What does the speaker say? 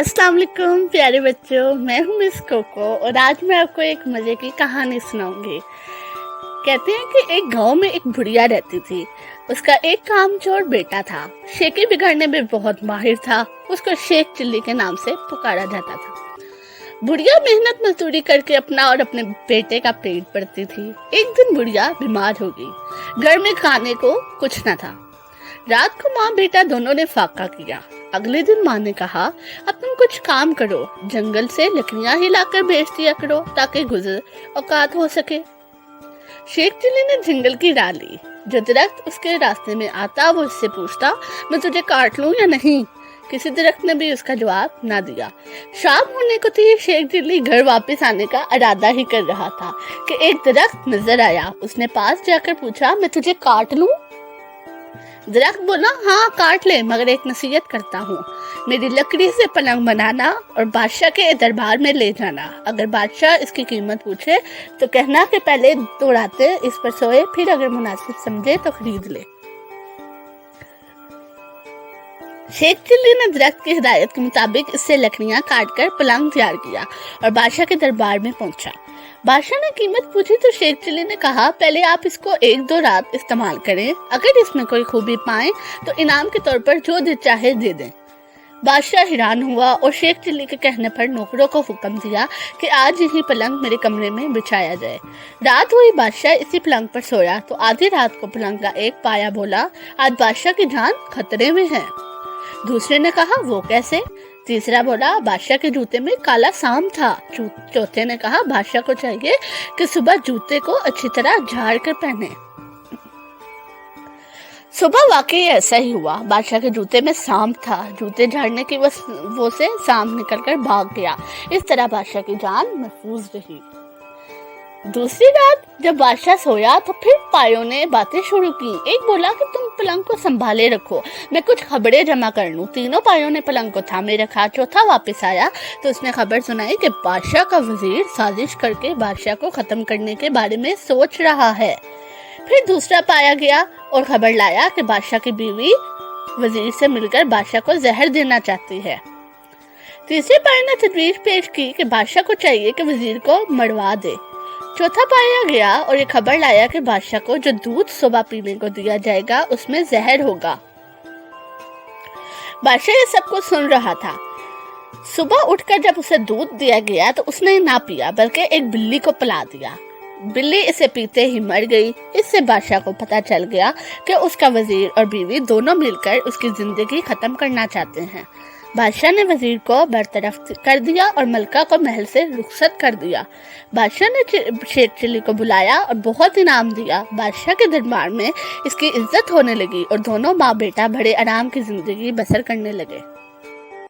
अस्सलाम वालेकुम प्यारे बच्चों, मैं हूँ मिस कोको और आज मैं आपको एक मज़े की कहानी सुनाऊंगी। कहते हैं कि एक गांव में एक बुढ़िया रहती थी। उसका एक कामचोर बेटा था। शेकी बिगाड़ने में बहुत माहिर था। उसको शेख चिल्ली के नाम से पुकारा जाता था। बुढ़िया मेहनत मजदूरी करके अपना और अपने बेटे का पेट भरती थी। एक दिन बुढ़िया बीमार हो गई। घर में खाने को कुछ न था। रात को माँ बेटा दोनों ने फाका किया। अगले दिन माँ ने कहा, अब तुम कुछ काम करो, जंगल से लकड़ियां ही लाकर बेच दिया करो ताकि गुजर औकात हो सके। शेख चिल्ली ने जंगल की राह ली। जो दरख्त उसके रास्ते में आता वो उससे पूछता, मैं तुझे काट लूं या नहीं। किसी दरख्त ने भी उसका जवाब ना दिया। शाम होने को थी। शेख चिल्ली घर वापस आने का इरादा ही कर रहा था कि एक दरख्त नजर आया। उसने पास जाकर पूछा, मैं तुझे काट लूं? दरख्त बोला, हाँ काट ले, मगर एक नसीहत करता हूँ, मेरी लकड़ी से पलंग बनाना और बादशाह के दरबार में ले जाना। अगर बादशाह इसकी कीमत पूछे तो कहना कि पहले 2 रातें इस पर सोए, फिर अगर मुनासिब समझे तो खरीद ले। शेख चिल्ली ने दरख्त की हिदायत के मुताबिक इससे लकड़ियां काटकर पलंग तैयार किया और बादशाह के दरबार में पहुंचा। बादशाह ने कीमत पूछी तो शेख चिल्ली ने कहा, पहले आप इसको 1-2 रात इस्तेमाल करें, अगर इसमें कोई खूबी पाएं तो इनाम के तौर पर जो दे चाहे दे दें। बादशाह हैरान हुआ और शेख चिल्ली के कहने पर नौकरों को हुक्म दिया कि आज यही पलंग मेरे कमरे में बिछाया जाए। रात हुई, बादशाह इसी पलंग पर सोया तो आधी रात को पलंग का एक पाया बोला, आज बादशाह की जान खतरे में है। दूसरे ने कहा, वो कैसे? तीसरा बोला, बादशाह के जूते में काला सांप था। चौथे ने कहा, बादशाह को चाहिए कि सुबह जूते को अच्छी तरह झाड़ कर पहने। सुबह वाकई ऐसा ही हुआ। बादशाह के जूते में सांप था। जूते झाड़ने की वो से सांप निकलकर भाग गया। इस तरह बादशाह की जान महफूज रही। दूसरी रात जब बादशाह सोया तो फिर पायों ने बातें शुरू की। एक बोला कि तुम पलंग को संभाले रखो, मैं कुछ खबरें जमा कर लूं। तीनों पायों ने पलंग को थामे रखा। चौथा वापस आया तो उसने खबर सुनाई कि बादशाह का वजीर साजिश करके बादशाह को खत्म करने के बारे में सोच रहा है। फिर दूसरा पाया गया और खबर लाया कि बादशाह की बीवी वजीर से मिलकर बादशाह को जहर देना चाहती है। तीसरे पाये ने तजवीज पेश की कि बादशाह को चाहिए कि वजीर को मरवा दे। चौथा पाया गया और ये खबर लाया कि बादशाह को जो दूध सुबह पीने को दिया जाएगा उसमें जहर होगा। बादशाह ये सब कुछ सुन रहा था। सुबह उठकर जब उसे दूध दिया गया तो उसने ना पिया बल्कि एक बिल्ली को पिला दिया। बिल्ली इसे पीते ही मर गई। इससे बादशाह को पता चल गया कि उसका वजीर और बीवी दोनों मिलकर उसकी जिंदगी खत्म करना चाहते हैं। बादशाह ने वजीर को बरतरफ कर दिया और मलका को महल से रुखसत कर दिया। बादशाह ने शेख चिल्ली को बुलाया और बहुत इनाम दिया। बादशाह के दरबार में इसकी इज्जत होने लगी और दोनों माँ बेटा बड़े आराम की जिंदगी बसर करने लगे।